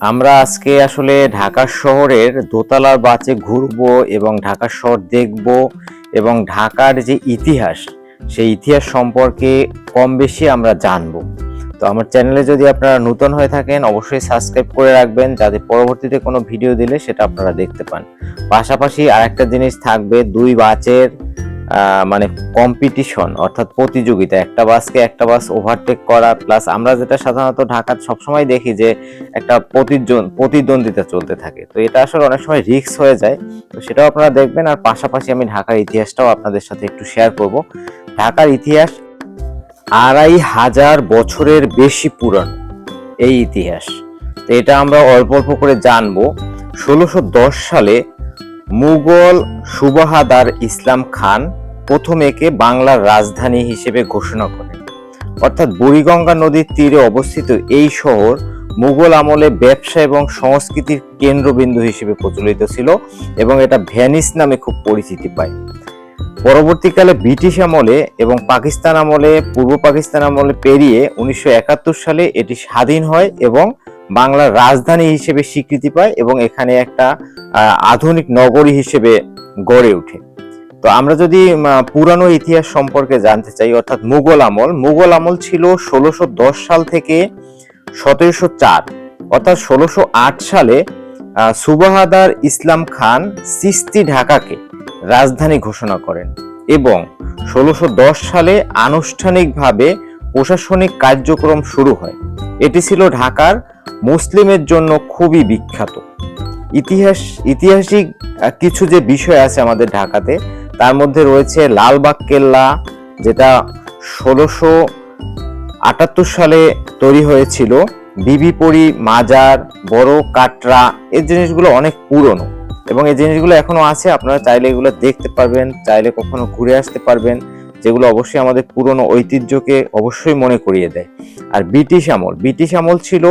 আমরা আজকে আসলে ঢাকা শহরের দোতলার বাসে ঘুরবো এবং ঢাকা শহর দেখবো এবং ঢাকার যে ইতিহাস সেই ইতিহাস সম্পর্কে কম বেশি আমরা জানবো। তো আমার চ্যানেলে যদি আপনারা নতুন হয়ে থাকেন অবশ্যই সাবস্ক্রাইব করে রাখবেন, যাতে পরবর্তীতে কোনো ভিডিও দিলে সেটা আপনারা দেখতে পান। পাশাপাশি আরেকটা জিনিস থাকবে, দুই বাসের মানে কম্পিটিশন অর্থাৎ প্রতিযোগিতা, একটা বাসকে একটা বাস ওভারটেক করা, প্লাস আমরা যেটা সাধারণত ঢাকার সবসময় দেখি যে একটা প্রতিদ্বন্দ্বিতা চলতে থাকে। তো এটা আসলে অনেক সময় রিস্ক হয়ে যায়, তো সেটাও আপনারা দেখবেন। আর পাশাপাশি আমি ঢাকার ইতিহাসটাও আপনাদের সাথে একটু শেয়ার করব। ঢাকার ইতিহাস 2500 বছরের বেশি পুরানো এই ইতিহাস। তো এটা আমরা অল্প অল্প করে জানবো। 1610 সালে মুঘল সুবাহাদার ইসলাম খান প্রথম একে বাংলার রাজধানী হিসেবে ঘোষণা করেন। অর্থাৎ বুড়িগঙ্গা নদীর তীরে অবস্থিত এই শহর মুঘল আমলে ব্যবসা এবং সংস্কৃতির কেন্দ্রবিন্দু হিসেবে প্রচলিত ছিল এবং এটা ভেনিস নামে খুব পরিচিতি পায়। পরবর্তীকালে ব্রিটিশ আমলে এবং পাকিস্তান আমলে, পূর্ব পাকিস্তান আমলে পেরিয়ে 1971 সালে এটি স্বাধীন হয় এবং বাংলার রাজধানী হিসেবে স্বীকৃতি পায় এবং এখানে একটা আধুনিক নগরী হিসেবে গড়ে ওঠে। তো আমরা যদি পুরানো ইতিহাস সম্পর্কে জানতে চাই, অর্থাৎ মুঘল আমল ছিল 1610 সাল থেকে 1704, অর্থাৎ 1608 সালে সুবাহাদার ইসলাম খান চিশতি ঢাকাকে রাজধানী ঘোষণা করেন এবং 1610 সালে আনুষ্ঠানিকভাবে প্রশাসনিক কার্যক্রম শুরু হয়। এটি ছিল ঢাকার মুসলিমের জন্য খুবই বিখ্যাত। ঐতিহাসিক কিছু যে বিষয় আছে আমাদের ঢাকাতে, তার মধ্যে রয়েছে লালবাগ কেল্লা, যেটা 1678 সালে তৈরি হয়েছিল, বিবিপরি মাজার, বড় কাটরা, এই জিনিসগুলো অনেক পুরনো এবং এই জিনিসগুলো এখনো আছে। আপনারা চাইলে এগুলো দেখতে পারবেন, চাইলে কখনো ঘুরে আসতে পারবেন, যেগুলো অবশ্যই আমাদের পুরনো ঐতিহ্যকে অবশ্যই মনে করিয়ে দেয়। আর ব্রিটিশ আমল ছিল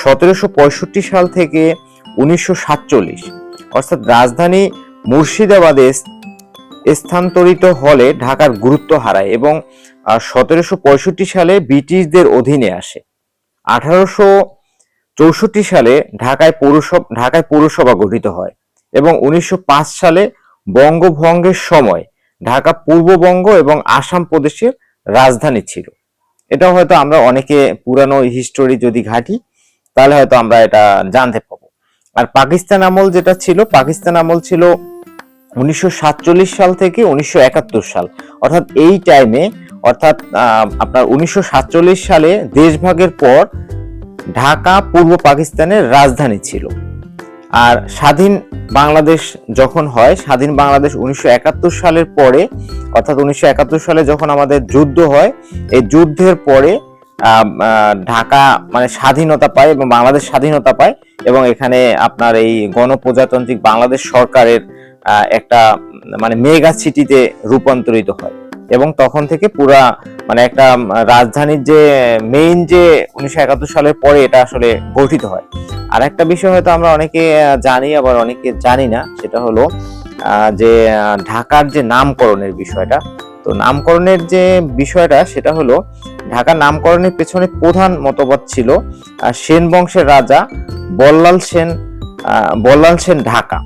1765 সাল থেকে 1947, অর্থাৎ রাজধানী মুর্শিদাবাদে স্থানান্তরিত হলে ঢাকার গুরুত্ব হারায় এবং 1765 সালে ব্রিটিশদের অধীনে আসে। 1864 সালে ঢাকায় পৌরসভা গঠিত হয় এবং 1905 সালে বঙ্গভঙ্গের সময় ঢাকা পূর্ববঙ্গ এবং আসাম প্রদেশের রাজধানী ছিল। এটা হয়তো আমরা অনেকে পুরানো হিস্টোরি যদি ঘাঁটি তাহলে হয়তো আমরা এটা জানতে পাবো। আর পাকিস্তান আমল ছিল 1947 সাল থেকে 1971 সাল, অর্থাৎ এই টাইমে, অর্থাৎ আপনার 1947 সালে দেশভাগের পর ঢাকা পূর্ব পাকিস্তানের রাজধানী ছিল। আর স্বাধীন বাংলাদেশ যখন হয়, স্বাধীন বাংলাদেশ 1971 সালের পরে, অর্থাৎ 1971 সালে যখন আমাদের যুদ্ধ হয়, এই যুদ্ধের পরে ঢাকা মানে স্বাধীনতা পায় এবং বাংলাদেশ স্বাধীনতা পায় এবং এখানে আপনার এই গণপ্রজাতান্ত্রিক বাংলাদেশ সরকারের একটা মানে মেগা সিটিতে রূপান্তরিত হয় এবং তখন থেকে পুরা মানে একটা রাজধানীর যে মেইন যে 1971 সালের পরে এটা আসলে গঠিত হয়। আর একটা বিষয় হয়তো আমরা অনেকে জানি আবার অনেকে জানি না, সেটা হলো যে ঢাকার যে নামকরণের বিষয়টা। তো নামকরণের যে বিষয়টা সেটা হলো, ঢাকার নামকরণের পেছনে প্রধান মতবাদ ছিল সেন বংশের রাজা বল্লাল সেন ঢাকা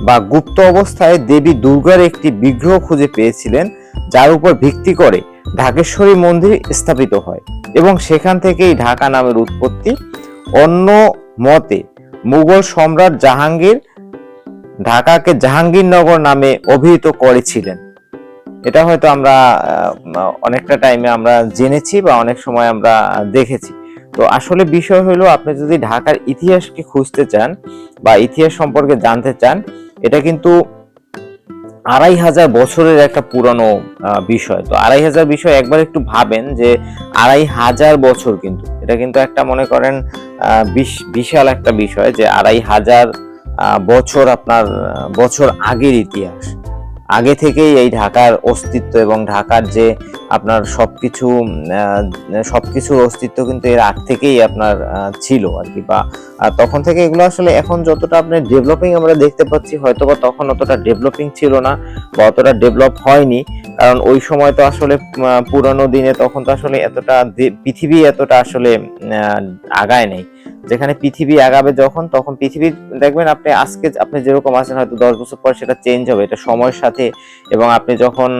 বা গুপ্ত অবস্থায় দেবী দুর্গার একটি বিগ্রহ খুঁজে পেয়েছিলেন, যার উপর ভিত্তি করে ঢাকেশ্বরী মন্দির স্থাপিত হয় এবং সেখান থেকেই ঢাকা নামের উৎপত্তি। অন্য মতে মুঘল সম্রাট জাহাঙ্গীর ঢাকাকে জাহাঙ্গীরনগর নামে অভিহিত করেছিলেন। এটা হয়তো আমরা অনেকটা টাইমে আমরা জেনেছি বা অনেক সময় আমরা দেখেছি। তো আসলে বিষয় হলো, আপনি যদি ঢাকার ইতিহাসকে খুঁজতে চান বা ইতিহাস সম্পর্কে জানতে চান, এটা কিন্তু 2500 বছরের একটা পুরনো বিষয়। তো 2500 বিষয় একবার একটু ভাবেন যে 2500 বছর, কিন্তু এটা কিন্তু একটা মনে করেন বিশাল একটা বিষয় যে 2500 বছর আপনার বছর আগের ইতিহাস। আগে থেকেই এই ঢাকার অস্তিত্ব এবং ঢাকার যে আপনার সবকিছুর অস্তিত্ব কিন্তু এর আগ থেকেই আপনার ছিল আর কি, বা তখন থেকে এগুলো আসলে এখন যতটা আপনার ডেভেলপিং আমরা দেখতে পাচ্ছি, হয়তো বা তখন অতটা ডেভেলপিং ছিল না বা অতটা ডেভেলপ হয়নি। কারণ ওই সময় তো আসলে পুরানো দিনে তখন তো আসলে পৃথিবী এতটা আসলে আগায় নেই। যেখানে পৃথিবী আগাবে তখন পৃথিবী দেখবেন আপনি আজকে আপনি যেরকম আছেন হয়তো 10 বছর পর সেটা চেঞ্জ হবে, এটা সময়ের সাথে। এবং আপনি যখন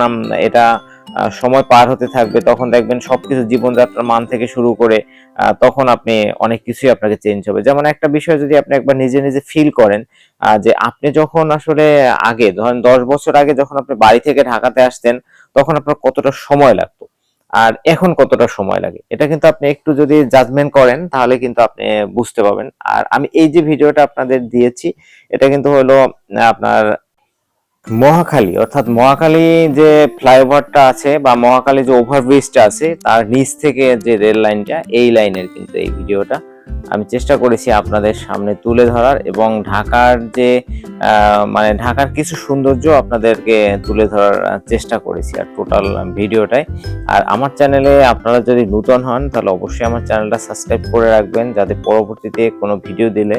এটা সময় পার হতে থাকবে তখন দেখবেন সবকিছু জীবনযাত্রার মান থেকে শুরু করে তখন আপনি অনেক কিছুই আপনাকে চেঞ্জ হবে। যেমন একটা বিষয় যদি আপনি একবার নিজে নিজে ফিল করেন, যে আপনি যখন আসলে আগে ধরেন 10 বছর আগে যখন আপনি বাড়ি থেকে ঢাকাতে আসতেন তখন আপনার কতটা সময় লাগতো আর এখন কতটা সময় লাগে, এটা কিন্তু আপনি একটু যদি জাজমেন্ট করেন তাহলে কিন্তু আপনি বুঝতে পারবেন। আর আমি এই যে ভিডিওটা আপনাদের দিয়েছি এটা কিন্তু হলো আপনার মহাখালী, অর্থাৎ মহাখালী যে ফ্লাইওভারটা আছে বা মহাখালী যে ওভারব্রিজটা আছে তার নিচ থেকে যে রেল লাইনটা, এই লাইনের কিন্তু এই ভিডিওটা আমি চেষ্টা করেছি আপনাদের সামনে তুলে ধরার এবং ঢাকার যে মানে ঢাকার কিছু সৌন্দর্য আপনাদেরকে তুলে ধরার চেষ্টা করেছি আর টোটাল ভিডিওটাই। আর আমার চ্যানেলে আপনারা যদি নতুন হন তাহলে অবশ্যই আমার চ্যানেলটা সাবস্ক্রাইব করে রাখবেন, যাতে পরবর্তীতে কোনো ভিডিও দিলে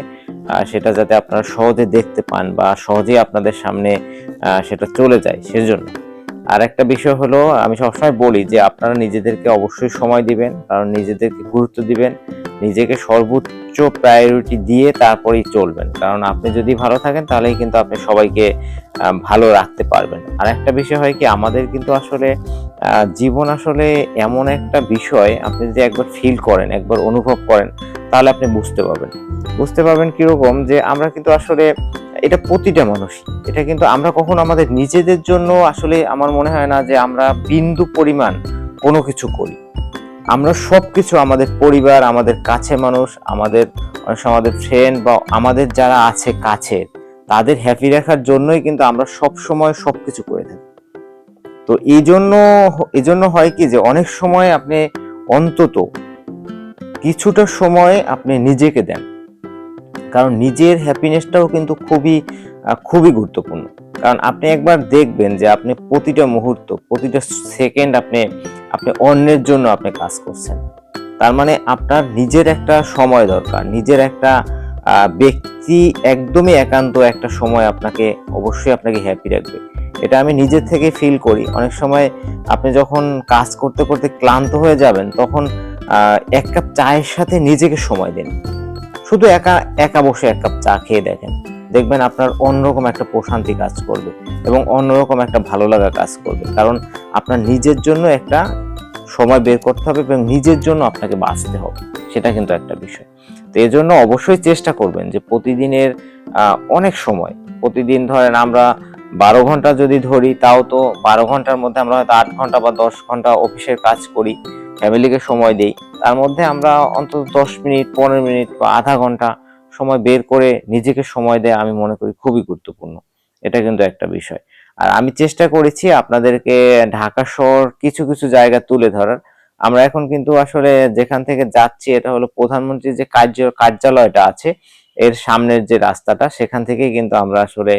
সেটা যাতে আপনারা সহজে দেখতে পান বা সহজেই আপনাদের সামনে সেটা চলে যায় সেজন্য। আর একটা বিষয় হলো আমি সবসময় বলি যে আপনারা নিজেদেরকে অবশ্যই সময় দিবেন, কারণ নিজেদেরকে গুরুত্ব দিবেন, নিজেকে সর্বোচ্চ প্রায়োরিটি দিয়ে তারপরেই চলবেন। কারণ আপনি যদি ভালো থাকেন তাহলেই কিন্তু আপনি সবাইকে ভালো রাখতে পারবেন। আর একটা বিষয় হয় কি, আমাদের কিন্তু আসলে জীবন আসলে এমন একটা বিষয়, আপনি যদি একবার ফিল করেন, একবার অনুভব করেন তাহলে আপনি বুঝতে পারবেন কিরকম যে আমরা কিন্তু আসলে এটা প্রতিটা মানুষ, এটা কিন্তু আমরা কখনো আমাদের নিজেদের জন্য আসলে আমার মনে হয় না যে আমরা বিন্দু পরিমাণ কোনো কিছু করি। আমরা সবকিছু আমাদের পরিবার, আমাদের কাছে মানুষ, আমাদের আমাদের ফ্রেন্ড বা আমাদের যারা আছে কাছে তাদের হ্যাপি রাখার জন্যই কিন্তু আমরা সব সময় সবকিছু করে থাকি। তো এই জন্য হয় কি যে অনেক সময় আপনি অন্তত কিছুটা সময় আপনি নিজেকে দেন, কারণ নিজের হ্যাপিনেসটাও কিন্তু খুবই গুরুত্বপূর্ণ। কারণ আপনি একবার দেখবেন যে আপনি প্রতিটা মুহূর্ত, প্রতিটা সেকেন্ড আপনি অন্যের জন্য আপনি কাজ করছেন। তার মানে আপনার নিজের একটা সময় দরকার, নিজের একটা ব্যক্তি একদমই একান্ত একটা সময় অবশ্যই আপনাকে হ্যাপি রাখবে। এটা আমি নিজের থেকে ফিল করি। অনেক সময় আপনি যখন কাজ করতে করতে ক্লান্ত হয়ে যাবেন তখন এক কাপ চায়ের সাথে নিজেকে সময় দিন। শুধু একা একা বসে এক কাপ চা খেয়ে দেখবেন আপনার অন্যরকম একটা প্রশান্তি কাজ করবে এবং অন্যরকম একটা ভালো লাগা কাজ করবে। কারণ আপনার নিজের জন্য একটা সময় বের করতে হবে এবং নিজের জন্য আপনাকে বাঁচতে হবে, সেটা কিন্তু একটা বিষয়। তো এই জন্য অবশ্যই চেষ্টা করবেন যে প্রতিদিনের অনেক সময়, প্রতিদিন ধরেন আমরা 12 ঘন্টা যদি ধরি, তাও তো 12 ঘন্টার মধ্যে আমরা হয়তো 8 ঘন্টা বা 10 ঘন্টা অফিসের কাজ করি, ফ্যামিলিকে সময় দেই, তার মধ্যে আমরা অন্তত 10 মিনিট, 15 মিনিট বা আধা ঘন্টা সময় বের করে নিজেকে সময় দেয়া আমি মনে করি খুবই গুরুত্বপূর্ণ। এটা কিন্তু একটা বিষয়। আর আমি চেষ্টা করেছি আপনাদেরকে ঢাকা শহর কিছু কিছু জায়গা তুলে ধরার। আমরা এখন কিন্তু আসলে যেখান থেকে যাচ্ছি এটা হলো প্রধানমন্ত্রীর যে কার্যালয়টা আছে এর সামনের যে রাস্তাটা, সেখান থেকে কিন্তু আমরা আসলে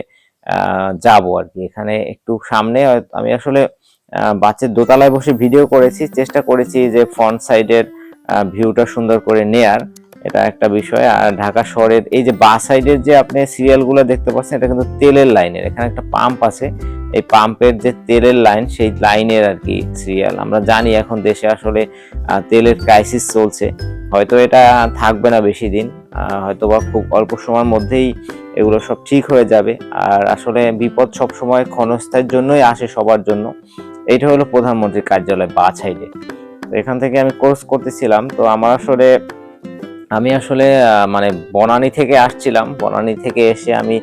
যাব আর কি। এখানে একটু সামনে আমি আসলে বাসের দোতলায় বসে ভিডিও করেছি, চেষ্টা করেছি যে ফ্রন্ট সাইডের ভিউটা সুন্দর করে নেয়ার, এটা একটা বিষয়। আর ঢাকা শহরের এই যে বাস সাইডের যে আপনি সিরিয়ালগুলো দেখতে পাচ্ছেন এটা কিন্তু তেলের লাইনের, এখানে একটা পাম্প আছে, এই পাম্পের যে তেলের লাইন সেই লাইনের আর কি সিরিয়াল। আমরা জানি এখন দেশে আসলে তেলের ক্রাইসিস চলছে, হয়তো এটা থাকবে না বেশি দিন, হয়তো বা খুব অল্প সময়ের মধ্যেই এগুলো সব ঠিক হয়ে যাবে। আর আসলে বিপদ সব সময় ক্ষণস্থায়ীর জন্যই আসে সবার জন্য। এইটা হলো প্রধানমন্ত্রীর কার্যালয় বা সাইডে। তো এখান থেকে আমি কোর্স করতেছিলাম, তো আমি আসলে মানে বনানী থেকে আসছিলাম, বনানী থেকে এসে আমি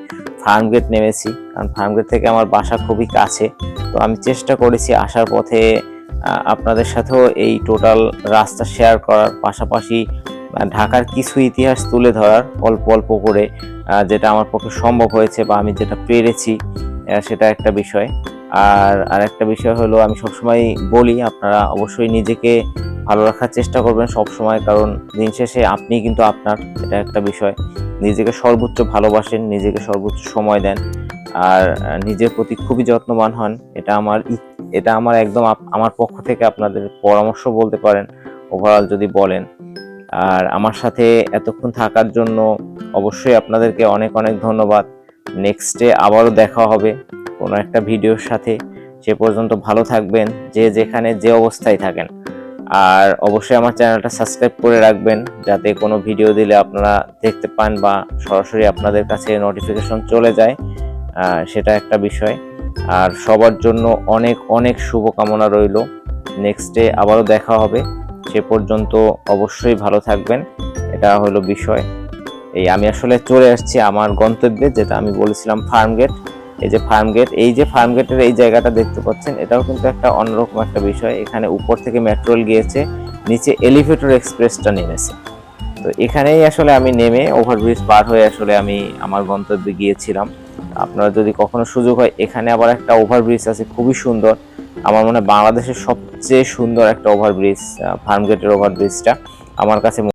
ফার্মগেট নেমেছি, কারণ ফার্মগেট থেকে আমার বাসা খুবই কাছে। তো আমি চেষ্টা করেছি আসার পথে আপনাদের সাথেও এই টোটাল রাস্তা শেয়ার করার পাশাপাশি ঢাকার কিছু ইতিহাস তুলে ধরার অল্প অল্প করে, যেটা আমার পক্ষে সম্ভব হয়েছে বা আমি যেটা পেরেছি সেটা একটা বিষয়। আর একটা বিষয় হলো আমি সবসময় বলি আপনারা অবশ্যই নিজেকে ভালো রাখার চেষ্টা করবেন সব সময়, কারণ দিন শেষে আপনি কিন্তু আপনার, এটা একটা বিষয়। নিজেকে সর্বোচ্চ ভালোবাসেন, নিজেকে সর্বোচ্চ সময় দেন। আর নিজের প্রতি খুবই যত্নবান হন। এটা আমার একদম আমার পক্ষ থেকে আপনাদের পরামর্শ বলতে পারেন, ওভারঅল যদি বলেন। আর আমার সাথে এতক্ষণ থাকার জন্য অবশ্যই আপনাদেরকে অনেক অনেক ধন্যবাদ। নেক্সটে আবারও দেখা হবে কোনো একটা ভিডিওর সাথে। সে পর্যন্ত ভালো থাকবেন, যে যেখানে যে অবস্থায় থাকেন। আর অবশ্যই আমার চ্যানেলটা সাবস্ক্রাইব করে রাখবেন, যাতে কোনো ভিডিও দিলে আপনারা দেখতে পান বা সরাসরি আপনাদের কাছে নোটিফিকেশন চলে যায়, সেটা একটা বিষয়। আর সবার জন্য অনেক অনেক শুভকামনা রইল। নেক্সটে আবারও দেখা হবে, সে পর্যন্ত অবশ্যই ভালো থাকবেন। এটা হলো বিষয়। আমি আসলে চলে আসছি আমার গন্তব্যে, যেটা আমি বলেছিলাম ফার্মগেট। এই যে ফার্মগেটের এই জায়গাটা দেখতে পাচ্ছেন, এটাও কিন্তু একটা অন্যরকম একটা বিষয়। এখানে উপর থেকে মেট্রো রেল গিয়েছে, নিচে এলিভেটর এক্সপ্রেসটা নেমেছে। তো এখানেই আসলে আমি নেমে ওভারব্রিজ পার হয়ে আসলে আমি আমার গন্তব্যে গিয়েছিলাম। আপনারা যদি কখনো সুযোগ হয়, এখানে আবার একটা ওভারব্রিজ আছে খুবই সুন্দর। আমার মনে হয় বাংলাদেশের সবচেয়ে সুন্দর একটা ওভারব্রিজ, ফার্মগেটের ওভারব্রিজটা আমার কাছে